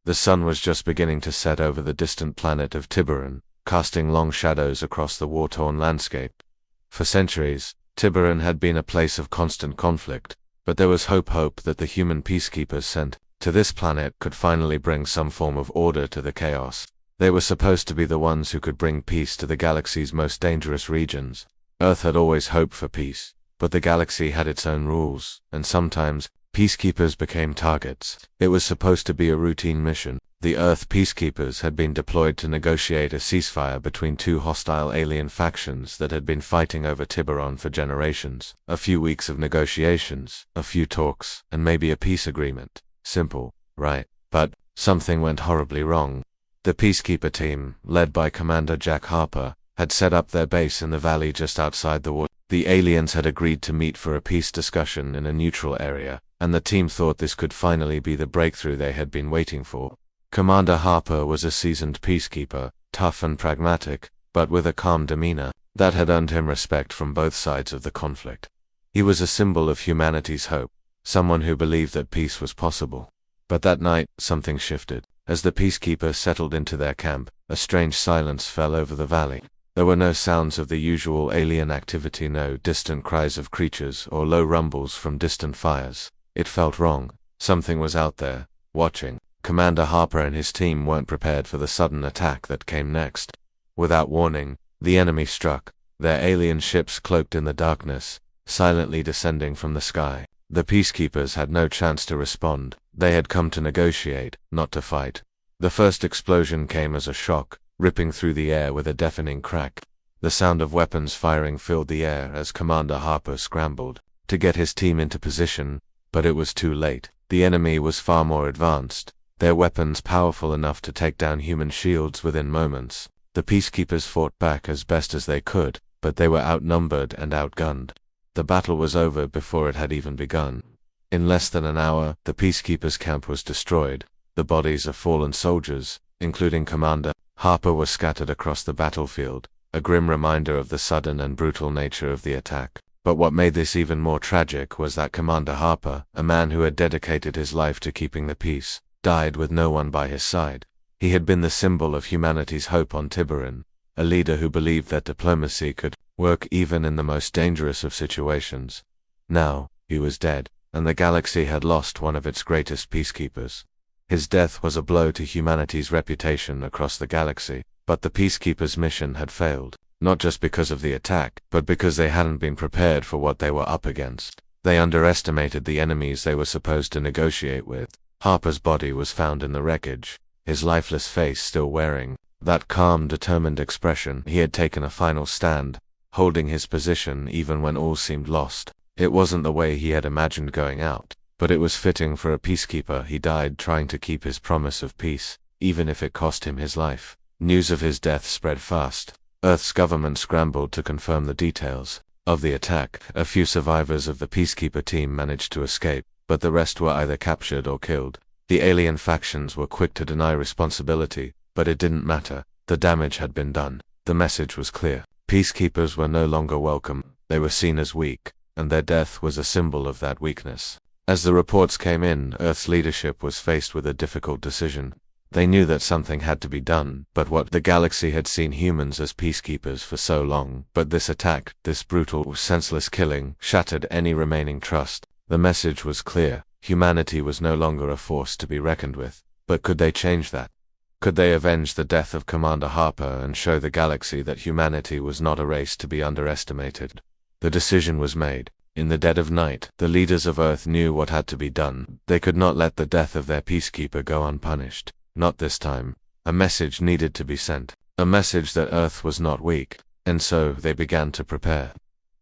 The sun was just beginning to set over the distant planet of Tiburon, casting long shadows across the war-torn landscape. For centuries, Tiburon had been a place of constant conflict, but there was hope that the human peacekeepers sent to this planet could finally bring some form of order to the chaos. They were supposed to be the ones who could bring peace to the galaxy's most dangerous regions. Earth had always hoped for peace, but the galaxy had its own rules, and sometimes, peacekeepers became targets. It was supposed to be a routine mission. The Earth peacekeepers had been deployed to negotiate a ceasefire between two hostile alien factions that had been fighting over Tiburon for generations. A few weeks of negotiations, a few talks, and maybe a peace agreement. Simple, right? But something went horribly wrong. The Peacekeeper team, led by Commander Jack Harper, had set up their base in the valley just outside the woods. The aliens had agreed to meet for a peace discussion in a neutral area, and the team thought this could finally be the breakthrough they had been waiting for. Commander Harper was a seasoned peacekeeper, tough and pragmatic, but with a calm demeanor that had earned him respect from both sides of the conflict. He was a symbol of humanity's hope, someone who believed that peace was possible. But that night, something shifted. As the peacekeepers settled into their camp, a strange silence fell over the valley. There were no sounds of the usual alien activity, no distant cries of creatures or low rumbles from distant fires. It felt wrong. Something was out there, watching. Commander Harper and his team weren't prepared for the sudden attack that came next. Without warning, the enemy struck, their alien ships cloaked in the darkness, silently descending from the sky. The peacekeepers had no chance to respond. They had come to negotiate, not to fight. The first explosion came as a shock, ripping through the air with a deafening crack. The sound of weapons firing filled the air as Commander Harper scrambled to get his team into position, but it was too late. The enemy was far more advanced, their weapons powerful enough to take down human shields within moments. The peacekeepers fought back as best as they could, but they were outnumbered and outgunned. The battle was over before it had even begun. In less than an hour, the peacekeepers' camp was destroyed. The bodies of fallen soldiers, including Commander Harper, were scattered across the battlefield, a grim reminder of the sudden and brutal nature of the attack. But what made this even more tragic was that Commander Harper, a man who had dedicated his life to keeping the peace, died with no one by his side. He had been the symbol of humanity's hope on Tiburon, a leader who believed that diplomacy could work even in the most dangerous of situations. Now, he was dead, and the galaxy had lost one of its greatest peacekeepers. His death was a blow to humanity's reputation across the galaxy, but the peacekeepers' mission had failed, not just because of the attack, but because they hadn't been prepared for what they were up against. They underestimated the enemies they were supposed to negotiate with. Harper's body was found in the wreckage, his lifeless face still wearing that calm, determined expression. He had taken a final stand, holding his position even when all seemed lost. It wasn't the way he had imagined going out, but it was fitting for a peacekeeper. He died trying to keep his promise of peace, even if it cost him his life. News of his death spread fast. Earth's government scrambled to confirm the details of the attack. A few survivors of the Peacekeeper team managed to escape, but the rest were either captured or killed. The alien factions were quick to deny responsibility, but it didn't matter. The damage had been done. The message was clear. Peacekeepers were no longer welcome. They were seen as weak, and their death was a symbol of that weakness. As the reports came in, Earth's leadership was faced with a difficult decision. They knew that something had to be done, but what? The galaxy had seen humans as peacekeepers for so long, but this attack, this brutal, senseless killing, shattered any remaining trust. The message was clear. Humanity was no longer a force to be reckoned with. But could they change that? Could they avenge the death of Commander Harper and show the galaxy that humanity was not a race to be underestimated? The decision was made. In the dead of night, the leaders of Earth knew what had to be done. They could not let the death of their peacekeeper go unpunished. Not this time. A message needed to be sent. A message that Earth was not weak. And so, they began to prepare.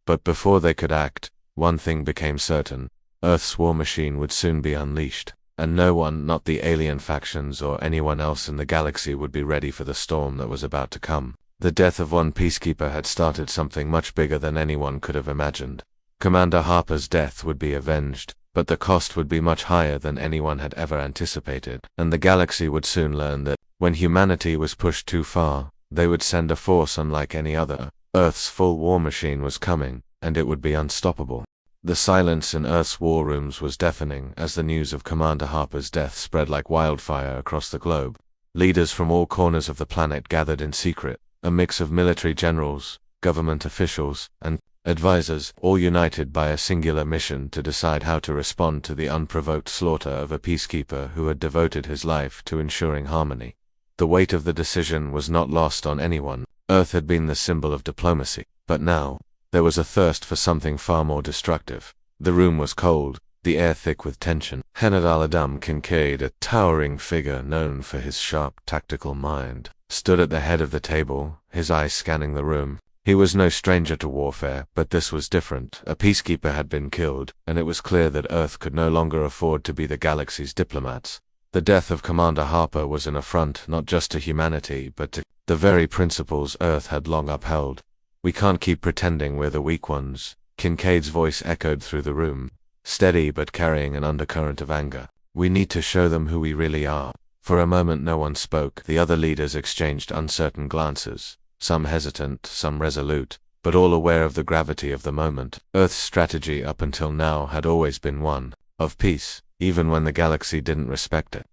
But before they could act, one thing became certain. Earth's war machine would soon be unleashed. And no one, not the alien factions or anyone else in the galaxy, would be ready for the storm that was about to come. The death of one peacekeeper had started something much bigger than anyone could have imagined. Commander Harper's death would be avenged, but the cost would be much higher than anyone had ever anticipated. And the galaxy would soon learn that, when humanity was pushed too far, they would send a force unlike any other. Earth's full war machine was coming, and it would be unstoppable. The silence in Earth's war rooms was deafening as the news of Commander Harper's death spread like wildfire across the globe. Leaders from all corners of the planet gathered in secret, a mix of military generals, government officials, and advisors, all united by a singular mission to decide how to respond to the unprovoked slaughter of a peacekeeper who had devoted his life to ensuring harmony. The weight of the decision was not lost on anyone. Earth had been the symbol of diplomacy, but now, there was a thirst for something far more destructive. The room was cold, the air thick with tension. Adam Kincaid, a towering figure known for his sharp tactical mind, stood at the head of the table, his eyes scanning the room. He was no stranger to warfare, but this was different. A peacekeeper had been killed, and it was clear that Earth could no longer afford to be the galaxy's diplomats. The death of Commander Harper was an affront not just to humanity, but to the very principles Earth had long upheld. "We can't keep pretending we're the weak ones," Kincaid's voice echoed through the room, steady but carrying an undercurrent of anger. "We need to show them who we really are." For a moment no one spoke. The other leaders exchanged uncertain glances, some hesitant, some resolute, but all aware of the gravity of the moment. Earth's strategy up until now had always been one of peace, even when the galaxy didn't respect it.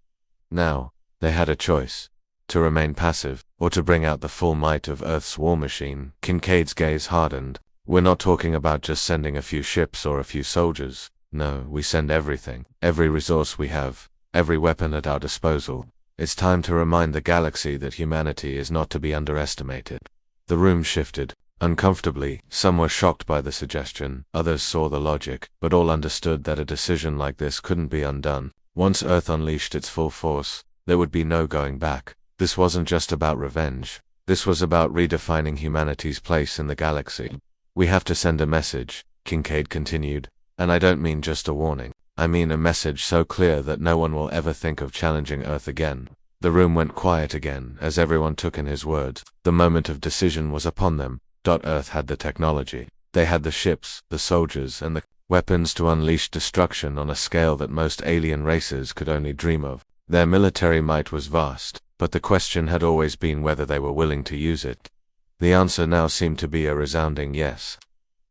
Now, they had a choice: to remain passive, or to bring out the full might of Earth's war machine. Kincaid's gaze hardened. "We're not talking about just sending a few ships or a few soldiers. No, we send everything, every resource we have, every weapon at our disposal. It's time to remind the galaxy that humanity is not to be underestimated." The room shifted. Uncomfortably, some were shocked by the suggestion, others saw the logic, but all understood that a decision like this couldn't be undone. Once Earth unleashed its full force, there would be no going back. This wasn't just about revenge. This was about redefining humanity's place in the galaxy. "We have to send a message," Kincaid continued, "and I don't mean just a warning. I mean a message so clear that no one will ever think of challenging Earth again." The room went quiet again as everyone took in his words. The moment of decision was upon them. Earth had the technology. They had the ships, the soldiers, and the weapons to unleash destruction on a scale that most alien races could only dream of. Their military might was vast, but the question had always been whether they were willing to use it. The answer now seemed to be a resounding yes.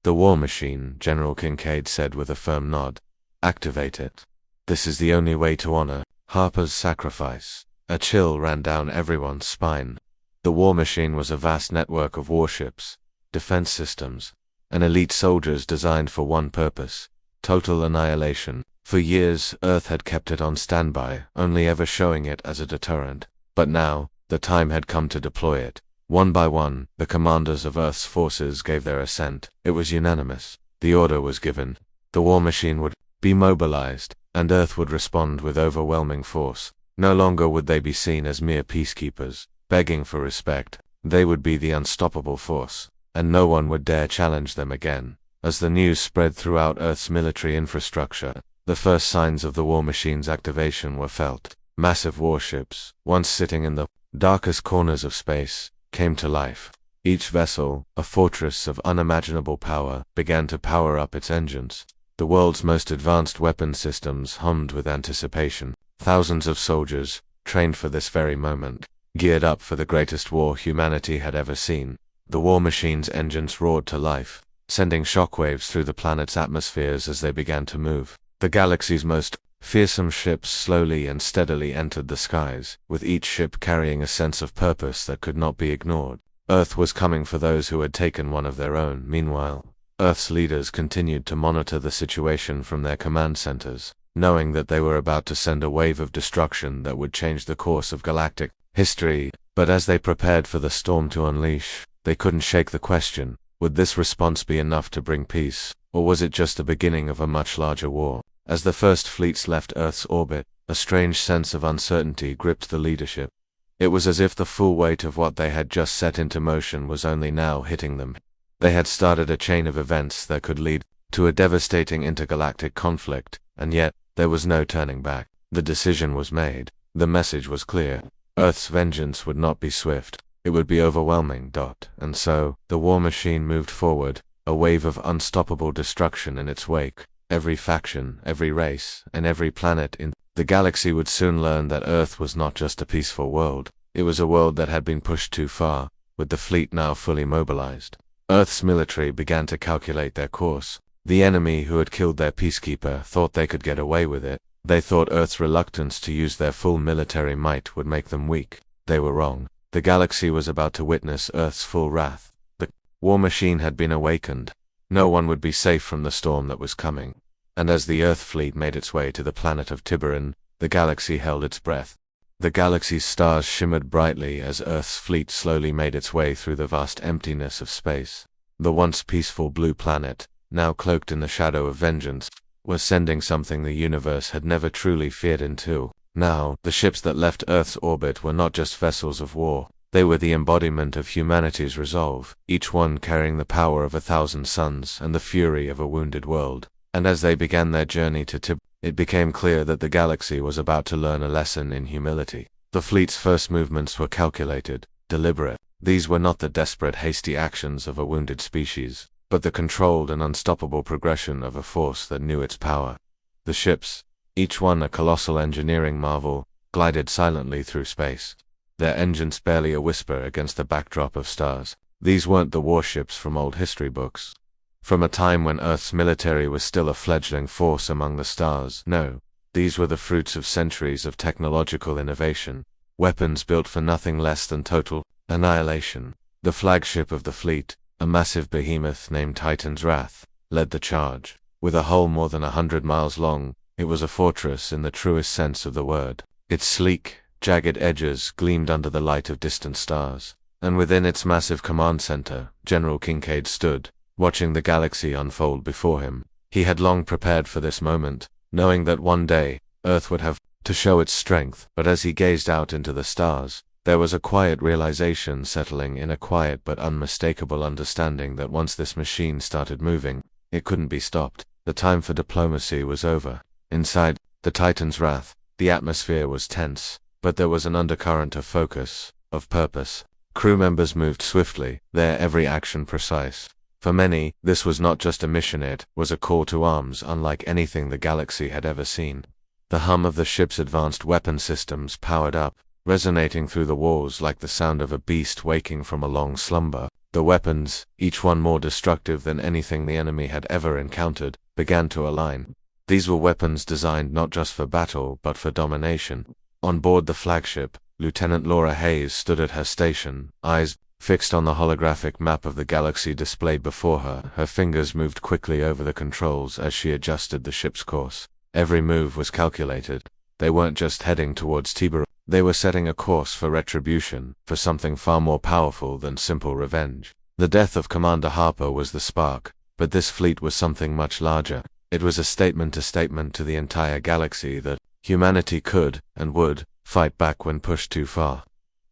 "The war machine," General Kincaid said with a firm nod. "Activate it. This is the only way to honor Harper's sacrifice." A chill ran down everyone's spine. The war machine was a vast network of warships, defense systems, and elite soldiers designed for one purpose: total annihilation. For years, Earth had kept it on standby, only ever showing it as a deterrent. But now, the time had come to deploy it. One by one, the commanders of Earth's forces gave their assent. It was unanimous. The order was given. The war machine would be mobilized, and Earth would respond with overwhelming force. No longer would they be seen as mere peacekeepers, begging for respect. They would be the unstoppable force, and no one would dare challenge them again. As the news spread throughout Earth's military infrastructure, the first signs of the war machine's activation were felt. Massive warships, once sitting in the darkest corners of space, came to life. Each vessel, a fortress of unimaginable power, began to power up its engines. The world's most advanced weapon systems hummed with anticipation. Thousands of soldiers, trained for this very moment, geared up for the greatest war humanity had ever seen. The war machine's engines roared to life, sending shockwaves through the planet's atmospheres as they began to move. The galaxy's most fearsome ships slowly and steadily entered the skies, with each ship carrying a sense of purpose that could not be ignored. Earth was coming for those who had taken one of their own. Meanwhile, Earth's leaders continued to monitor the situation from their command centers, knowing that they were about to send a wave of destruction that would change the course of galactic history. But as they prepared for the storm to unleash, they couldn't shake the question: would this response be enough to bring peace, or was it just the beginning of a much larger war? As the first fleets left Earth's orbit, a strange sense of uncertainty gripped the leadership. It was as if the full weight of what they had just set into motion was only now hitting them. They had started a chain of events that could lead to a devastating intergalactic conflict, and yet, there was no turning back. The decision was made. The message was clear. Earth's vengeance would not be swift. It would be overwhelming. And so, the war machine moved forward, a wave of unstoppable destruction in its wake. Every faction, every race, and every planet in the galaxy would soon learn that Earth was not just a peaceful world. It was a world that had been pushed too far, with the fleet now fully mobilized. Earth's military began to calculate their course. The enemy who had killed their Peacekeeper thought they could get away with it. They thought Earth's reluctance to use their full military might would make them weak. They were wrong. The galaxy was about to witness Earth's full wrath. The war machine had been awakened. No one would be safe from the storm that was coming. And as the Earth fleet made its way to the planet of Tiburon, the galaxy held its breath. The galaxy's stars shimmered brightly as Earth's fleet slowly made its way through the vast emptiness of space. The once peaceful blue planet, now cloaked in the shadow of vengeance, was sending something the universe had never truly feared until now. The ships that left Earth's orbit were not just vessels of war. They were the embodiment of humanity's resolve, each one carrying the power of 1,000 suns and the fury of a wounded world. And as they began their journey to Tiburon, it became clear that the galaxy was about to learn a lesson in humility. The fleet's first movements were calculated, deliberate. These were not the desperate, hasty actions of a wounded species, but the controlled and unstoppable progression of a force that knew its power. The ships, each one a colossal engineering marvel, glided silently through space, their engines barely a whisper against the backdrop of stars. These weren't the warships from old history books, from a time when Earth's military was still a fledgling force among the stars. No, these were the fruits of centuries of technological innovation, weapons built for nothing less than total annihilation. The flagship of the fleet, a massive behemoth named Titan's Wrath, led the charge. With a hull more than 100 miles long, it was a fortress in the truest sense of the word. Its sleek, jagged edges gleamed under the light of distant stars, and within its massive command center, General Kincaid stood, watching the galaxy unfold before him. He had long prepared for this moment, knowing that one day, Earth would have to show its strength. But as he gazed out into the stars, there was a quiet realization settling in, a quiet but unmistakable understanding that once this machine started moving, it couldn't be stopped. The time for diplomacy was over. Inside the Titan's Wrath, the atmosphere was tense, but there was an undercurrent of focus, of purpose. Crew members moved swiftly, their every action precise. For many, this was not just a mission, it was a call to arms unlike anything the galaxy had ever seen. The hum of the ship's advanced weapon systems powered up, resonating through the walls like the sound of a beast waking from a long slumber. The weapons, each one more destructive than anything the enemy had ever encountered, began to align. These were weapons designed not just for battle but for domination. On board the flagship, Lieutenant Laura Hayes stood at her station, eyes fixed on the holographic map of the galaxy displayed before her. Her fingers moved quickly over the controls as she adjusted the ship's course. Every move was calculated. They weren't just heading towards Tiburon, they were setting a course for retribution, for something far more powerful than simple revenge. The death of Commander Harper was the spark, but this fleet was something much larger. It was a statement to the entire galaxy that humanity could, and would, fight back when pushed too far.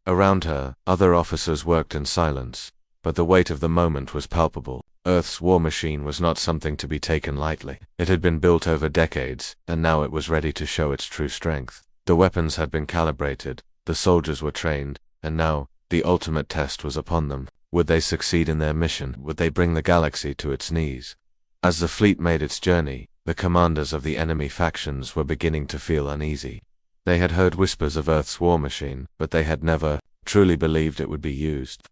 Around her, other officers worked in silence, but the weight of the moment was palpable. Earth's war machine was not something to be taken lightly. It had been built over decades, and now it was ready to show its true strength. The weapons had been calibrated, the soldiers were trained, and now, the ultimate test was upon them. Would they succeed in their mission? Would they bring the galaxy to its knees? As the fleet made its journey, the commanders of the enemy factions were beginning to feel uneasy. They had heard whispers of Earth's war machine, but they had never truly believed it would be used.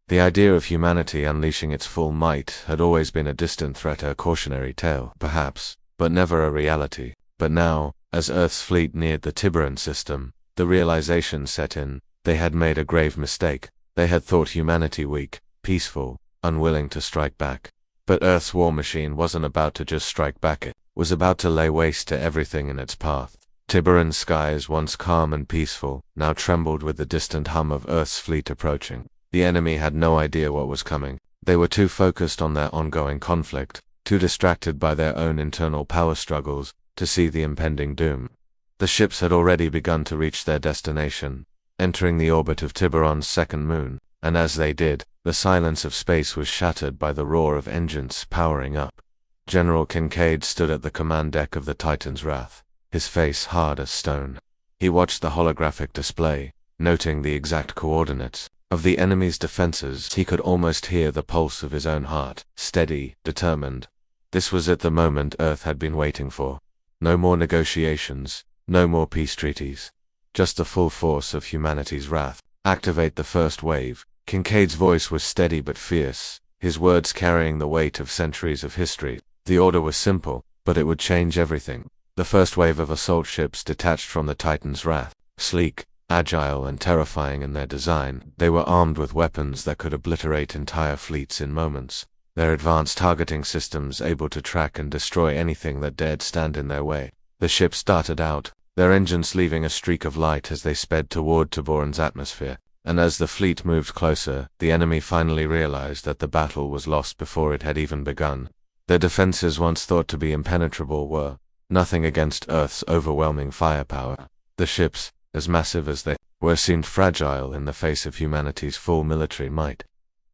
The idea of humanity unleashing its full might had always been a distant threat, a cautionary tale, perhaps, but never a reality. But now, as Earth's fleet neared the Tiburon system, the realization set in. They had made a grave mistake. They had thought humanity weak, peaceful, unwilling to strike back. But Earth's war machine wasn't about to just strike back, it was about to lay waste to everything in its path. Tiburon's skies, once calm and peaceful, now trembled with the distant hum of Earth's fleet approaching. The enemy had no idea what was coming. They were too focused on their ongoing conflict, too distracted by their own internal power struggles, to see the impending doom. The ships had already begun to reach their destination, entering the orbit of Tiburon's second moon, and as they did, the silence of space was shattered by the roar of engines powering up. General Kincaid stood at the command deck of the Titan's Wrath, his face hard as stone. He watched the holographic display, noting the exact coordinates of the enemy's defenses. He could almost hear the pulse of his own heart, steady, determined. This was it, the moment Earth had been waiting for. No more negotiations, no more peace treaties. Just the full force of humanity's wrath. Activate the first wave. Kincaid's voice was steady but fierce, his words carrying the weight of centuries of history. The order was simple, but it would change everything. The first wave of assault ships detached from the Titan's wrath. Sleek, agile, and terrifying in their design, they were armed with weapons that could obliterate entire fleets in moments. Their advanced targeting systems able to track and destroy anything that dared stand in their way. The ships started out, their engines leaving a streak of light as they sped toward Tiburon's atmosphere. And as the fleet moved closer, the enemy finally realized that the battle was lost before it had even begun. Their defenses, once thought to be impenetrable, were nothing against Earth's overwhelming firepower. The ships, as massive as they were, seemed fragile in the face of humanity's full military might.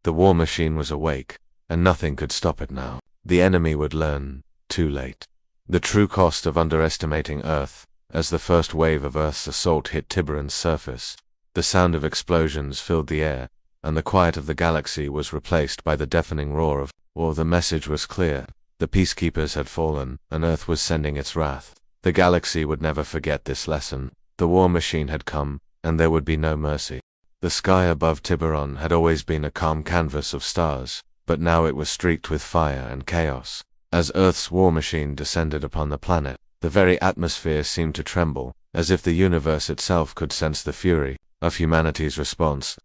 The war machine was awake, and nothing could stop it now. The enemy would learn, too late, the true cost of underestimating Earth. As the first wave of Earth's assault hit Tiburon's surface, the sound of explosions filled the air, and the quiet of the galaxy was replaced by the deafening roar of war. The message was clear. The Peacekeepers had fallen, and Earth was sending its wrath. The galaxy would never forget this lesson. The war machine had come, and there would be no mercy. The sky above Tiburon had always been a calm canvas of stars, but now it was streaked with fire and chaos. As Earth's war machine descended upon the planet, the very atmosphere seemed to tremble, as if the universe itself could sense the fury of humanity's response.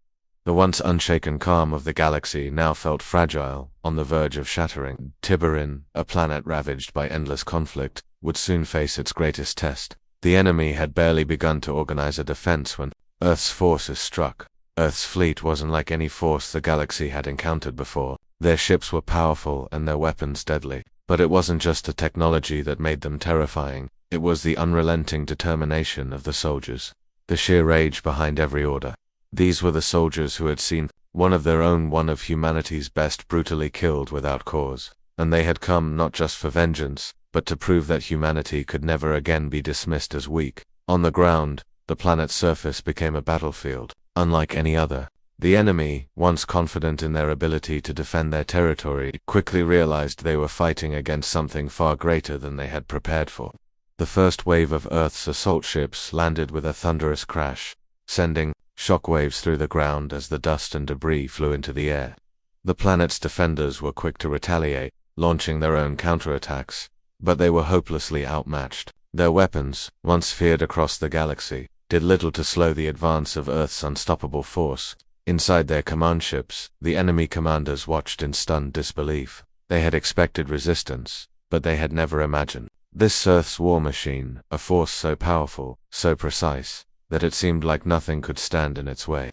The once unshaken calm of the galaxy now felt fragile, on the verge of shattering. Tiburon, a planet ravaged by endless conflict, would soon face its greatest test. The enemy had barely begun to organize a defense when Earth's forces struck. Earth's fleet wasn't like any force the galaxy had encountered before. Their ships were powerful and their weapons deadly. But it wasn't just the technology that made them terrifying. It was the unrelenting determination of the soldiers. The sheer rage behind every order. These were the soldiers who had seen one of humanity's best brutally killed without cause. And they had come not just for vengeance, but to prove that humanity could never again be dismissed as weak. On the ground, the planet's surface became a battlefield, unlike any other. The enemy, once confident in their ability to defend their territory, quickly realized they were fighting against something far greater than they had prepared for. The first wave of Earth's assault ships landed with a thunderous crash, sending shockwaves through the ground as the dust and debris flew into the air. The planet's defenders were quick to retaliate, launching their own counterattacks, but they were hopelessly outmatched. Their weapons, once feared across the galaxy, did little to slow the advance of Earth's unstoppable force. Inside their command ships, the enemy commanders watched in stunned disbelief. They had expected resistance, but they had never imagined this Earth's war machine, a force so powerful, so precise, that it seemed like nothing could stand in its way.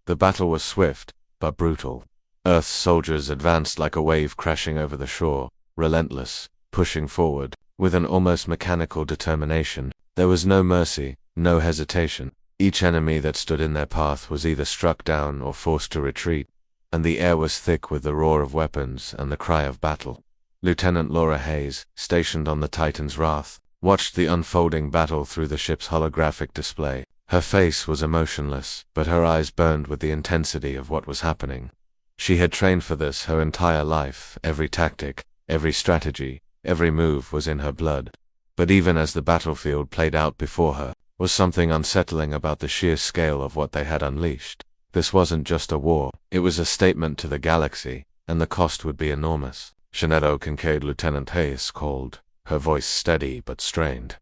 The battle was swift, but brutal. Earth's soldiers advanced like a wave crashing over the shore, relentless, pushing forward, with an almost mechanical determination. There was no mercy, no hesitation. Each enemy that stood in their path was either struck down or forced to retreat, and the air was thick with the roar of weapons and the cry of battle. Lieutenant Laura Hayes, stationed on the Titan's Wrath, watched the unfolding battle through the ship's holographic display. Her face was emotionless, but her eyes burned with the intensity of what was happening. She had trained for this her entire life. Every tactic, every strategy, every move was in her blood. But even as the battlefield played out before her, was something unsettling about the sheer scale of what they had unleashed. This wasn't just a war, it was a statement to the galaxy, and the cost would be enormous. Jeanette Kincaid, Lieutenant Hayes called, her voice steady but strained.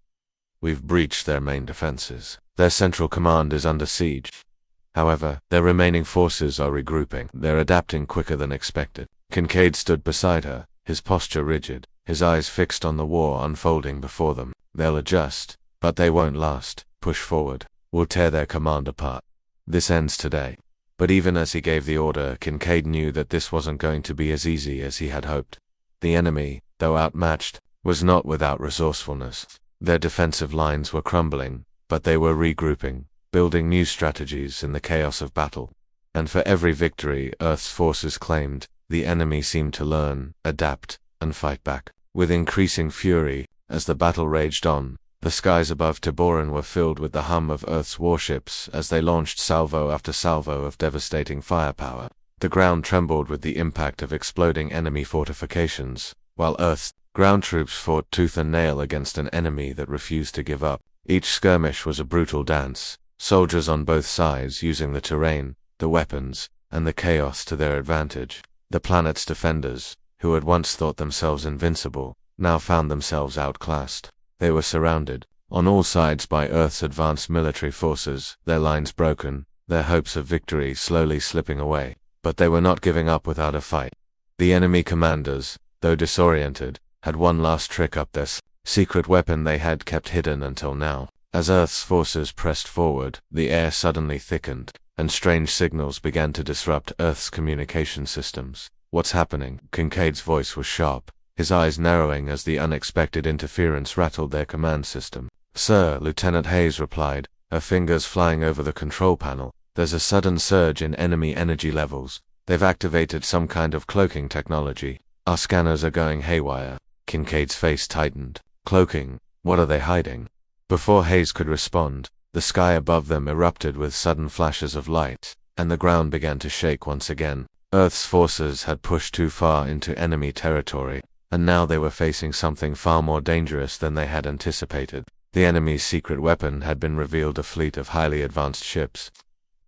We've breached their main defenses. Their central command is under siege. However, their remaining forces are regrouping. They're adapting quicker than expected. Kincaid stood beside her, his posture rigid, his eyes fixed on the war unfolding before them. They'll adjust, but they won't last. Push forward. We'll tear their command apart. This ends today. But even as he gave the order, Kincaid knew that this wasn't going to be as easy as he had hoped. The enemy, though outmatched, was not without resourcefulness. Their defensive lines were crumbling, but they were regrouping, building new strategies in the chaos of battle. And for every victory Earth's forces claimed, the enemy seemed to learn, adapt, and fight back. With increasing fury, as the battle raged on, the skies above Tiburon were filled with the hum of Earth's warships as they launched salvo after salvo of devastating firepower. The ground trembled with the impact of exploding enemy fortifications, while Earth's ground troops fought tooth and nail against an enemy that refused to give up. Each skirmish was a brutal dance, soldiers on both sides using the terrain, the weapons, and the chaos to their advantage. The planet's defenders, who had once thought themselves invincible, now found themselves outclassed. They were surrounded on all sides by Earth's advanced military forces, their lines broken, their hopes of victory slowly slipping away. But they were not giving up without a fight. The enemy commanders, though disoriented, had one last trick up their secret weapon they had kept hidden until now. As Earth's forces pressed forward, the air suddenly thickened, and strange signals began to disrupt Earth's communication systems. "What's happening?" Kincaid's voice was sharp, his eyes narrowing as the unexpected interference rattled their command system. "Sir," Lieutenant Hayes replied, her fingers flying over the control panel, "there's a sudden surge in enemy energy levels. They've activated some kind of cloaking technology. Our scanners are going haywire." Kincaid's face tightened. "Cloaking? What are they hiding?" Before Hayes could respond, the sky above them erupted with sudden flashes of light, and the ground began to shake once again. Earth's forces had pushed too far into enemy territory, and now they were facing something far more dangerous than they had anticipated. The enemy's secret weapon had been revealed: a fleet of highly advanced ships,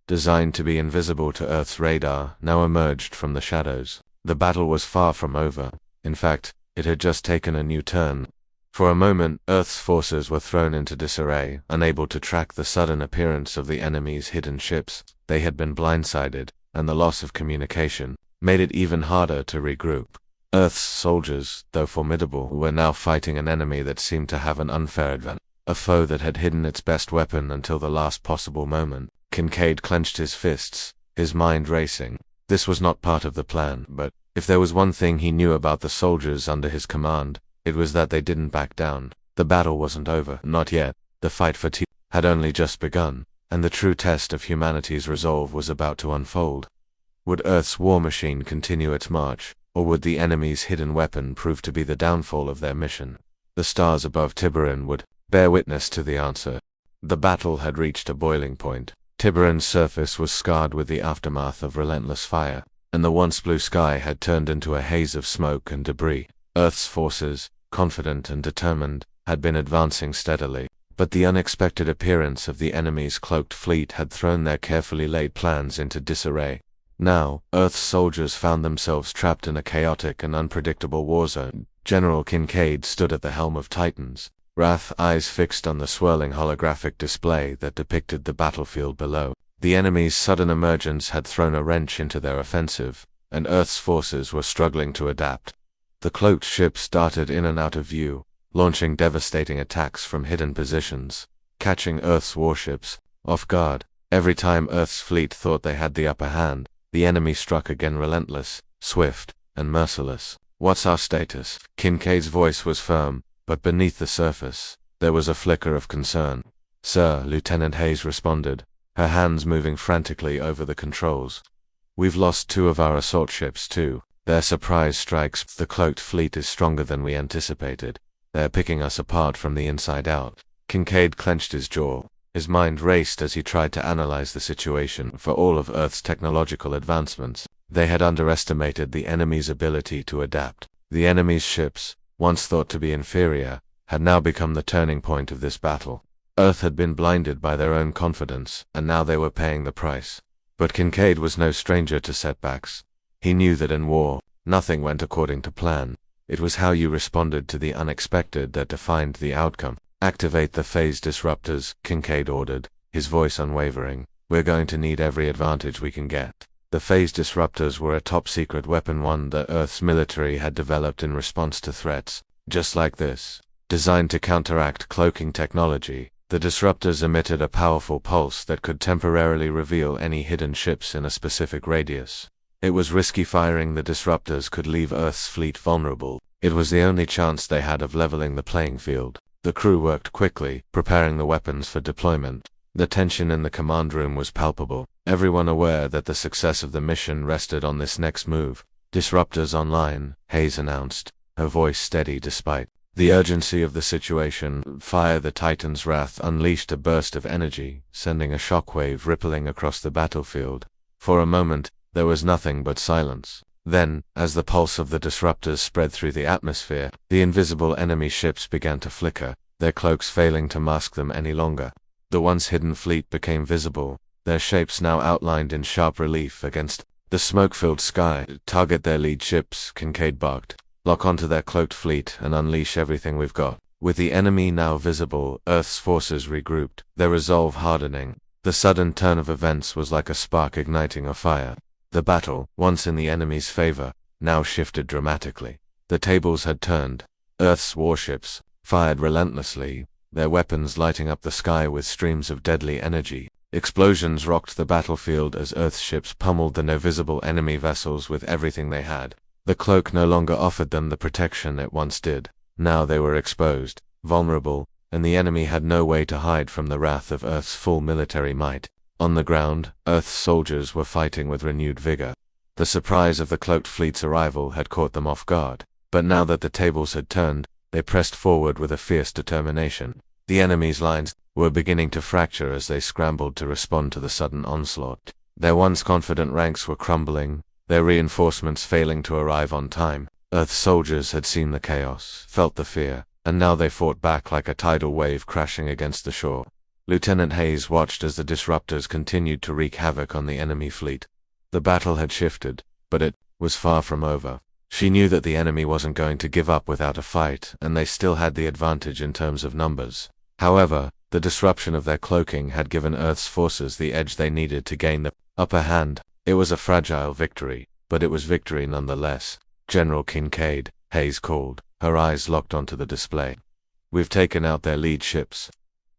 designed to be invisible to Earth's radar, now emerged from the shadows. The battle was far from over. In fact, it had just taken a new turn. For a moment, Earth's forces were thrown into disarray, unable to track the sudden appearance of the enemy's hidden ships. They had been blindsided, and the loss of communication made it even harder to regroup. Earth's soldiers, though formidable, were now fighting an enemy that seemed to have an unfair advantage, a foe that had hidden its best weapon until the last possible moment. Kincaid clenched his fists, his mind racing. This was not part of the plan, but if there was one thing he knew about the soldiers under his command, it was that they didn't back down. The battle wasn't over, not yet. The fight for T had only just begun, and the true test of humanity's resolve was about to unfold. Would Earth's war machine continue its march, or would the enemy's hidden weapon prove to be the downfall of their mission? The stars above Tiburon would bear witness to the answer. The battle had reached a boiling point. Tiburon's surface was scarred with the aftermath of relentless fire, and the once blue sky had turned into a haze of smoke and debris. Earth's forces, confident and determined, had been advancing steadily, but the unexpected appearance of the enemy's cloaked fleet had thrown their carefully laid plans into disarray. Now, Earth's soldiers found themselves trapped in a chaotic and unpredictable war zone. General Kincaid stood at the helm of Titans, wrath eyes fixed on the swirling holographic display that depicted the battlefield below. The enemy's sudden emergence had thrown a wrench into their offensive, and Earth's forces were struggling to adapt. The cloaked ships darted in and out of view, launching devastating attacks from hidden positions, catching Earth's warships off guard. Every time Earth's fleet thought they had the upper hand, the enemy struck again, relentless, swift, and merciless. "What's our status?" Kincaid's voice was firm, but beneath the surface, there was a flicker of concern. "Sir," Lieutenant Hayes responded, her hands moving frantically over the controls. "We've lost 2 of our assault ships too. Their surprise strikes. The cloaked fleet is stronger than we anticipated. They're picking us apart from the inside out." Kincaid clenched his jaw. His mind raced as he tried to analyze the situation. For all of Earth's technological advancements, they had underestimated the enemy's ability to adapt. The enemy's ships, once thought to be inferior, had now become the turning point of this battle. Earth had been blinded by their own confidence, and now they were paying the price. But Kincaid was no stranger to setbacks. He knew that in war, nothing went according to plan. It was how you responded to the unexpected that defined the outcome. "Activate the phase disruptors," Kincaid ordered, his voice unwavering. "We're going to need every advantage we can get." The phase disruptors were a top-secret weapon, one that Earth's military had developed in response to threats just like this. Designed to counteract cloaking technology, the disruptors emitted a powerful pulse that could temporarily reveal any hidden ships in a specific radius. It was risky firing. The disruptors could leave Earth's fleet vulnerable. It was the only chance they had of leveling the playing field. The crew worked quickly, preparing the weapons for deployment. The tension in the command room was palpable, everyone aware that the success of the mission rested on this next move. "Disruptors online," Hayes announced, her voice steady despite the urgency of the situation. "Fire." The Titan's wrath unleashed a burst of energy, sending a shockwave rippling across the battlefield. For a moment, there was nothing but silence. Then, as the pulse of the disruptors spread through the atmosphere, the invisible enemy ships began to flicker, their cloaks failing to mask them any longer. The once hidden fleet became visible, their shapes now outlined in sharp relief against the smoke-filled sky. "Target their lead ships," Kincaid barked. lock onto their cloaked fleet, and unleash everything we've got. With the enemy now visible, Earth's forces regrouped, their resolve hardening. The sudden turn of events was like a spark igniting a fire. The battle, once in the enemy's favor, now shifted dramatically. The tables had turned. Earth's warships fired relentlessly, their weapons lighting up the sky with streams of deadly energy. Explosions rocked the battlefield as Earth's ships pummeled the no-visible enemy vessels with everything they had. The cloak no longer offered them the protection it once did. Now they were exposed, vulnerable, and the enemy had no way to hide from the wrath of Earth's full military might. On the ground, Earth's soldiers were fighting with renewed vigor. The surprise of the cloaked fleet's arrival had caught them off guard, but now that the tables had turned, they pressed forward with a fierce determination. The enemy's lines were beginning to fracture as they scrambled to respond to the sudden onslaught. Their once confident ranks were crumbling, their reinforcements failing to arrive on time. Earth's soldiers had seen the chaos, felt the fear, and now they fought back like a tidal wave crashing against the shore. Lieutenant Hayes watched as the disruptors continued to wreak havoc on the enemy fleet. The battle had shifted, but it was far from over. She knew that the enemy wasn't going to give up without a fight, and they still had the advantage in terms of numbers. However, the disruption of their cloaking had given Earth's forces the edge they needed to gain the upper hand. It was a fragile victory, but it was victory nonetheless. "General Kincaid," Hayes called, her eyes locked onto the display. "We've taken out their lead ships.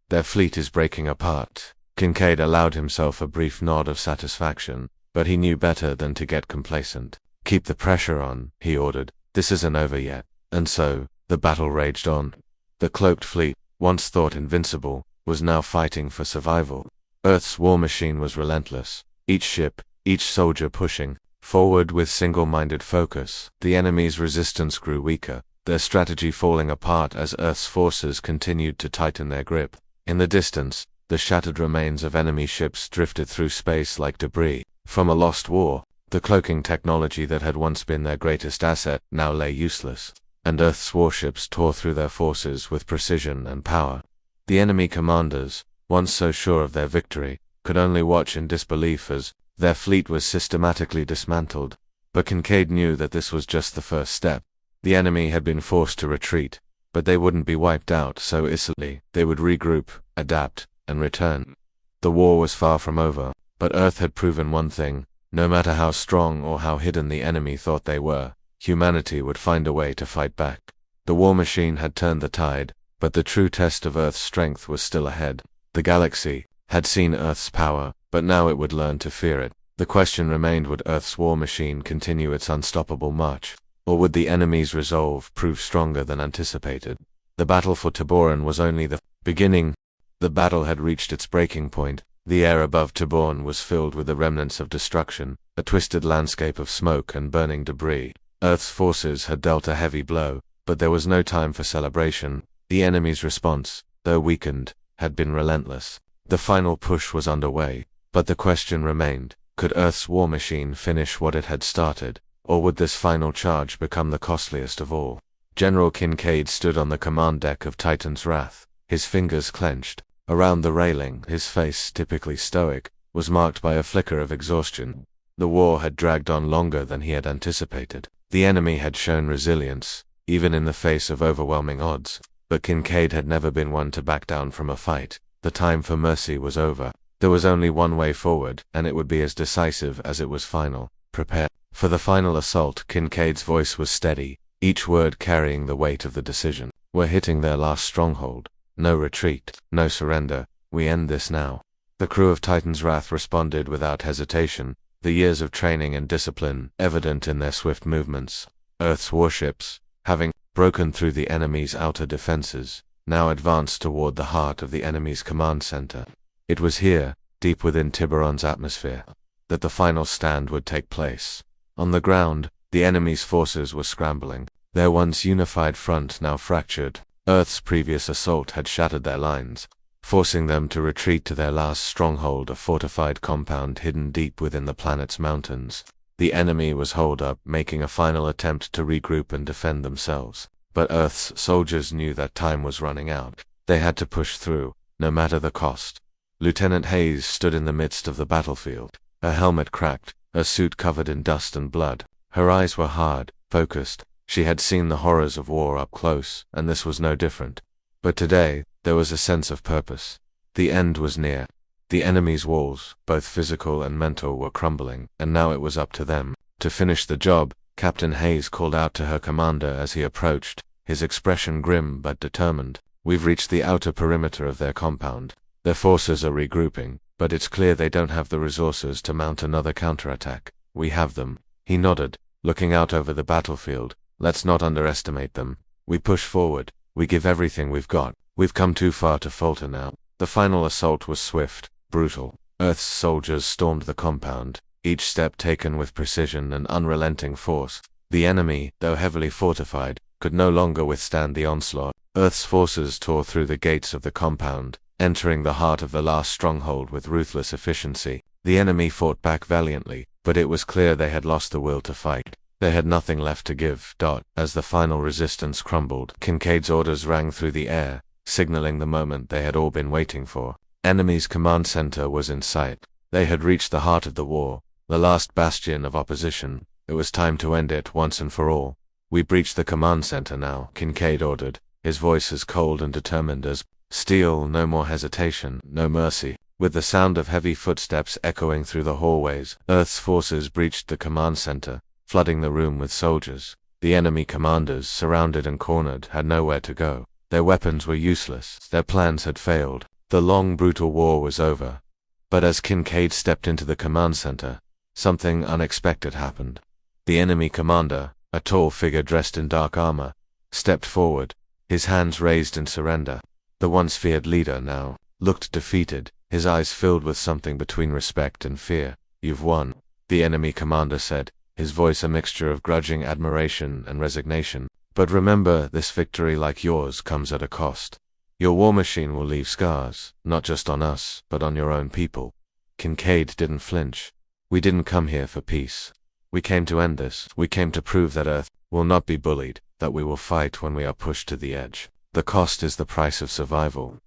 Their fleet is breaking apart." Kincaid allowed himself a brief nod of satisfaction, but he knew better than to get complacent. "Keep the pressure on," he ordered. "This isn't over yet." And so, the battle raged on. The cloaked fleet, once thought invincible, was now fighting for survival. Earth's war machine was relentless, each ship, each soldier pushing forward with single-minded focus. The enemy's resistance grew weaker, their strategy falling apart as Earth's forces continued to tighten their grip. In the distance, the shattered remains of enemy ships drifted through space like debris from a lost war. The cloaking technology that had once been their greatest asset now lay useless, and Earth's warships tore through their forces with precision and power. The enemy commanders, once so sure of their victory, could only watch in disbelief as their fleet was systematically dismantled. But Kincaid knew that this was just the first step. The enemy had been forced to retreat, but they wouldn't be wiped out so easily. They would regroup, adapt, and return. The war was far from over, but Earth had proven one thing: no matter how strong or how hidden the enemy thought they were, humanity would find a way to fight back. The war machine had turned the tide, but the true test of Earth's strength was still ahead. The galaxy had seen Earth's power, but now it would learn to fear it. The question remained: would Earth's war machine continue its unstoppable march, or would the enemy's resolve prove stronger than anticipated? The battle for Tiburon was only the beginning. The battle had reached its breaking point. The air above Tiburon was filled with the remnants of destruction, a twisted landscape of smoke and burning debris. Earth's forces had dealt a heavy blow, but there was no time for celebration. The enemy's response, though weakened, had been relentless. The final push was underway, but the question remained: could Earth's war machine finish what it had started, or would this final charge become the costliest of all? General Kincaid stood on the command deck of Titan's Wrath, his fingers clenched. Around the railing, his face, typically stoic, was marked by a flicker of exhaustion. The war had dragged on longer than he had anticipated. The enemy had shown resilience, even in the face of overwhelming odds, but Kincaid had never been one to back down from a fight. The time for mercy was over. There was only one way forward, and it would be as decisive as it was final. "Prepare for the final assault." Kincaid's voice was steady, each word carrying the weight of the decision. "We're hitting their last stronghold. No retreat, no surrender. We end this now." The crew of Titan's Wrath responded without hesitation, the years of training and discipline evident in their swift movements. Earth's warships, having broken through the enemy's outer defenses, now advanced toward the heart of the enemy's command center. It was here, deep within Tiburon's atmosphere, that the final stand would take place. On the ground, the enemy's forces were scrambling, their once unified front now fractured. Earth's previous assault had shattered their lines, forcing them to retreat to their last stronghold, a fortified compound hidden deep within the planet's mountains. The enemy was holed up, making a final attempt to regroup and defend themselves. But Earth's soldiers knew that time was running out. They had to push through, no matter the cost. Lieutenant Hayes stood in the midst of the battlefield, her helmet cracked, her suit covered in dust and blood. Her eyes were hard, focused, She had seen the horrors of war up close, and this was no different. But today, there was a sense of purpose. The end was near. The enemy's walls, both physical and mental, were crumbling, and now it was up to them to finish the job. Captain Hayes called out to her commander as he approached, his expression grim but determined. We've reached the outer perimeter of their compound. Their forces are regrouping, but it's clear they don't have the resources to mount another counterattack. We have them. He nodded, looking out over the battlefield. Let's not underestimate them. We push forward. We give everything we've got. We've come too far to falter now. The final assault was swift, brutal. Earth's soldiers stormed the compound, each step taken with precision and unrelenting force. The enemy, though heavily fortified, could no longer withstand the onslaught. Earth's forces tore through the gates of the compound, entering the heart of the last stronghold with ruthless efficiency. The enemy fought back valiantly, but it was clear they had lost the will to fight. They had nothing left to give. As the final resistance crumbled, Kincaid's orders rang through the air, signaling the moment they had all been waiting for. Enemy's command center was in sight. They had reached the heart of the war, the last bastion of opposition. It was time to end it once and for all. We breach the command center now, Kincaid ordered, his voice as cold and determined as steel. No more hesitation, no mercy. With the sound of heavy footsteps echoing through the hallways, Earth's forces breached the command center, flooding the room with soldiers. The enemy commanders, surrounded and cornered, had nowhere to go. Their weapons were useless. Their plans had failed. The long, brutal war was over. But as Kincaid stepped into the command center, something unexpected happened. The enemy commander, a tall figure dressed in dark armor, stepped forward, his hands raised in surrender. The once feared leader now looked defeated, his eyes filled with something between respect and fear. You've won, the enemy commander said, his voice a mixture of grudging admiration and resignation. But remember, this victory like yours comes at a cost. Your war machine will leave scars, not just on us, but on your own people. Kincaid didn't flinch. We didn't come here for peace. We came to end this. We came to prove that Earth will not be bullied, that we will fight when we are pushed to the edge. The cost is the price of survival.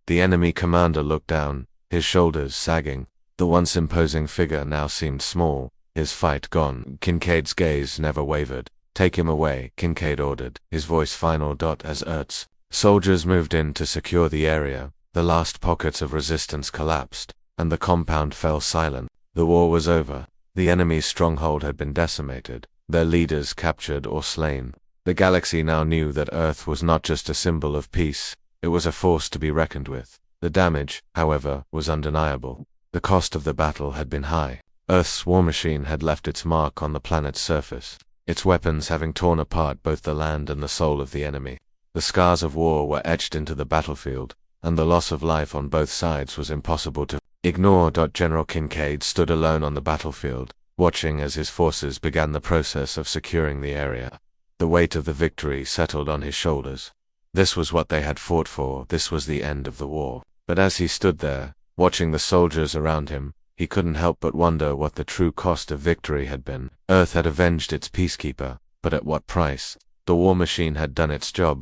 The enemy commander looked down, his shoulders sagging. The once imposing figure now seemed small, his fight gone. Kincaid's gaze never wavered. Take him away, Kincaid ordered, his voice final. As Earth's soldiers moved in to secure the area, the last pockets of resistance collapsed, and the compound fell silent. The war was over. The enemy's stronghold had been decimated, their leaders captured or slain. The galaxy now knew that Earth was not just a symbol of peace, it was a force to be reckoned with. The damage, however, was undeniable. The cost of the battle had been high. Earth's war machine had left its mark on the planet's surface, its weapons having torn apart both the land and the soul of the enemy. The scars of war were etched into the battlefield, and the loss of life on both sides was impossible to ignore. General Kincaid stood alone on the battlefield, watching as his forces began the process of securing the area. The weight of the victory settled on his shoulders. This was what they had fought for, this was the end of the war. But as he stood there, watching the soldiers around him, he couldn't help but wonder what the true cost of victory had been. Earth had avenged its Peacekeeper, but at what price? The war machine had done its job.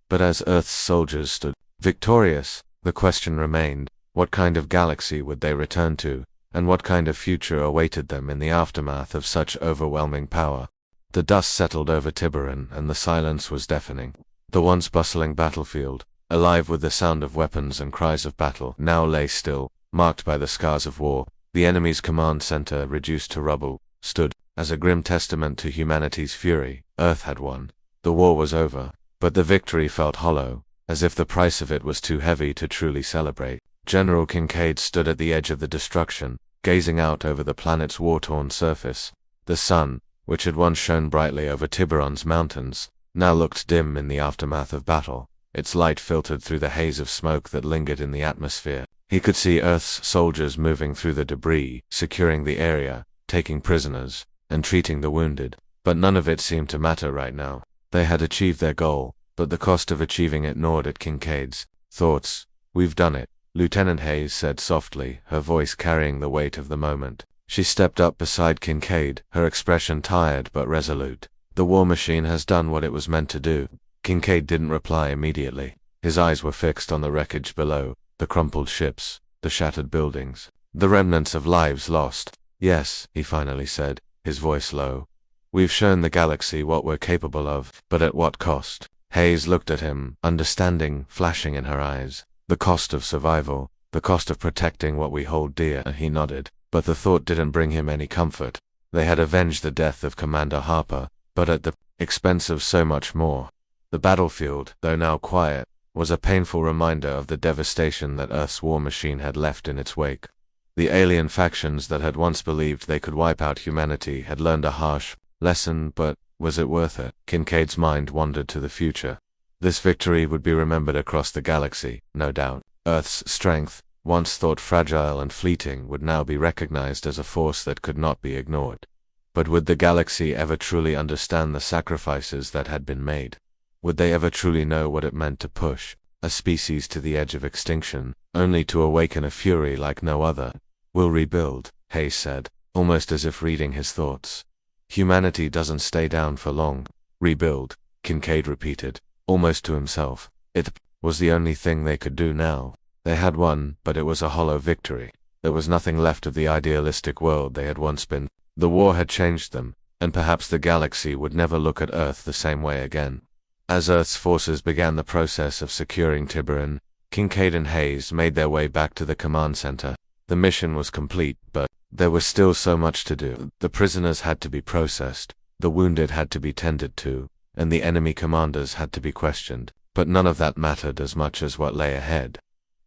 But as Earth's soldiers stood victorious, the question remained, what kind of galaxy would they return to, and what kind of future awaited them in the aftermath of such overwhelming power? The dust settled over Tiburon, and the silence was deafening. The once bustling battlefield, alive with the sound of weapons and cries of battle, now lay still, marked by the scars of war. The enemy's command center, reduced to rubble, stood as a grim testament to humanity's fury. Earth had won. The war was over, but the victory felt hollow, as if the price of it was too heavy to truly celebrate. General Kincaid stood at the edge of the destruction, gazing out over the planet's war-torn surface. The sun, which had once shone brightly over Tiburon's mountains, now looked dim in the aftermath of battle. Its light filtered through the haze of smoke that lingered in the atmosphere. He could see Earth's soldiers moving through the debris, securing the area, taking prisoners, and treating the wounded. But none of it seemed to matter right now. They had achieved their goal, but the cost of achieving it gnawed at Kincaid's thoughts. We've done it, Lieutenant Hayes said softly, her voice carrying the weight of the moment. She stepped up beside Kincaid, her expression tired but resolute. The war machine has done what it was meant to do. Kincaid didn't reply immediately. His eyes were fixed on the wreckage below, the crumpled ships, the shattered buildings, the remnants of lives lost. Yes, he finally said, his voice low. We've shown the galaxy what we're capable of, but at what cost? Hayes looked at him, understanding flashing in her eyes. The cost of survival, the cost of protecting what we hold dear. He nodded, but the thought didn't bring him any comfort. They had avenged the death of Commander Harper, but at the expense of so much more. The battlefield, though now quiet, was a painful reminder of the devastation that Earth's war machine had left in its wake. The alien factions that had once believed they could wipe out humanity had learned a harsh lesson, but was it worth it? Kincaid's mind wandered to the future. This victory would be remembered across the galaxy, no doubt. Earth's strength, once thought fragile and fleeting, would now be recognized as a force that could not be ignored. But would the galaxy ever truly understand the sacrifices that had been made? Would they ever truly know what it meant to push a species to the edge of extinction, only to awaken a fury like no other? We'll rebuild, Hayes said, almost as if reading his thoughts. Humanity doesn't stay down for long. Rebuild, Kincaid repeated, almost to himself. It was the only thing they could do now. They had won, but it was a hollow victory. There was nothing left of the idealistic world they had once been. The war had changed them, and perhaps the galaxy would never look at Earth the same way again. As Earth's forces began the process of securing Tiburon, Kincaid and Hayes made their way back to the command center. The mission was complete, but there was still so much to do. The prisoners had to be processed, the wounded had to be tended to, and the enemy commanders had to be questioned. But none of that mattered as much as what lay ahead.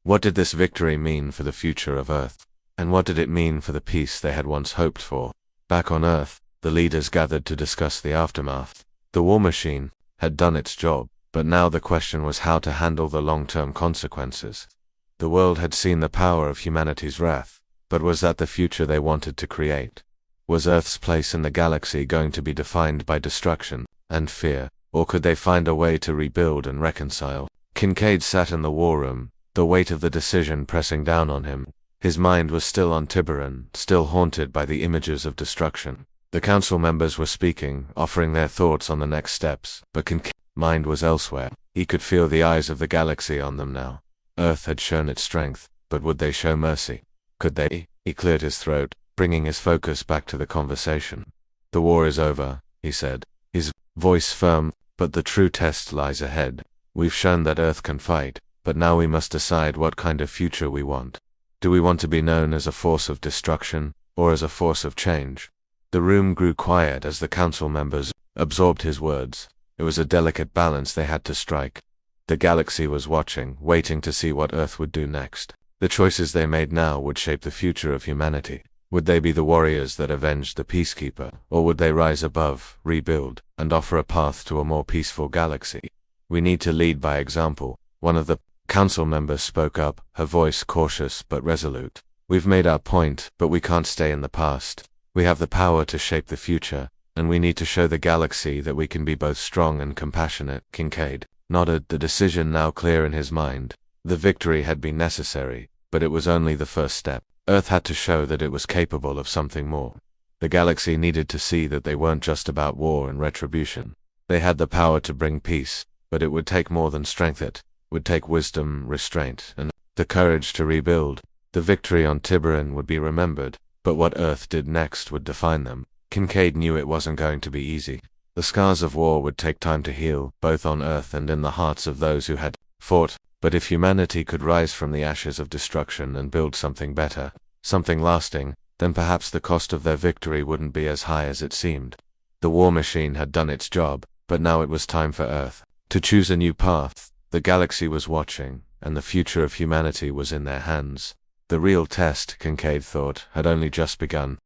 What did this victory mean for the future of Earth? And what did it mean for the peace they had once hoped for? Back on Earth, the leaders gathered to discuss the aftermath. The war machine had done its job, but now the question was how to handle the long-term consequences. The world had seen the power of humanity's wrath, but was that the future they wanted to create? Was Earth's place in the galaxy going to be defined by destruction and fear, or could they find a way to rebuild and reconcile? Kincaid sat in the war room, the weight of the decision pressing down on him. His mind was still on Tiburon, still haunted by the images of destruction. The council members were speaking, offering their thoughts on the next steps, but Kincaid's mind was elsewhere. He could feel the eyes of the galaxy on them now. Earth had shown its strength, but would they show mercy? Could they? He cleared his throat, bringing his focus back to the conversation. The war is over, he said, his voice firm, but the true test lies ahead. We've shown that Earth can fight, but now we must decide what kind of future we want. Do we want to be known as a force of destruction, or as a force of change? The room grew quiet as the council members absorbed his words. It was a delicate balance they had to strike. The galaxy was watching, waiting to see what Earth would do next. The choices they made now would shape the future of humanity. Would they be the warriors that avenged the Peacekeeper, or would they rise above, rebuild, and offer a path to a more peaceful galaxy? We need to lead by example. One of the council members spoke up, her voice cautious but resolute. We've made our point, but we can't stay in the past. We have the power to shape the future, and we need to show the galaxy that we can be both strong and compassionate. Kincaid nodded, the decision now clear in his mind. The victory had been necessary, but it was only the first step. Earth had to show that it was capable of something more. The galaxy needed to see that they weren't just about war and retribution. They had the power to bring peace, but it would take more than strength. It would take wisdom, restraint, and the courage to rebuild. The victory on Tiburon would be remembered, but what Earth did next would define them. Kincaid knew it wasn't going to be easy. The scars of war would take time to heal, both on Earth and in the hearts of those who had fought. But if humanity could rise from the ashes of destruction and build something better, something lasting, then perhaps the cost of their victory wouldn't be as high as it seemed. The war machine had done its job, but now it was time for Earth to choose a new path. The galaxy was watching, and the future of humanity was in their hands. The real test, Kincaid thought, had only just begun.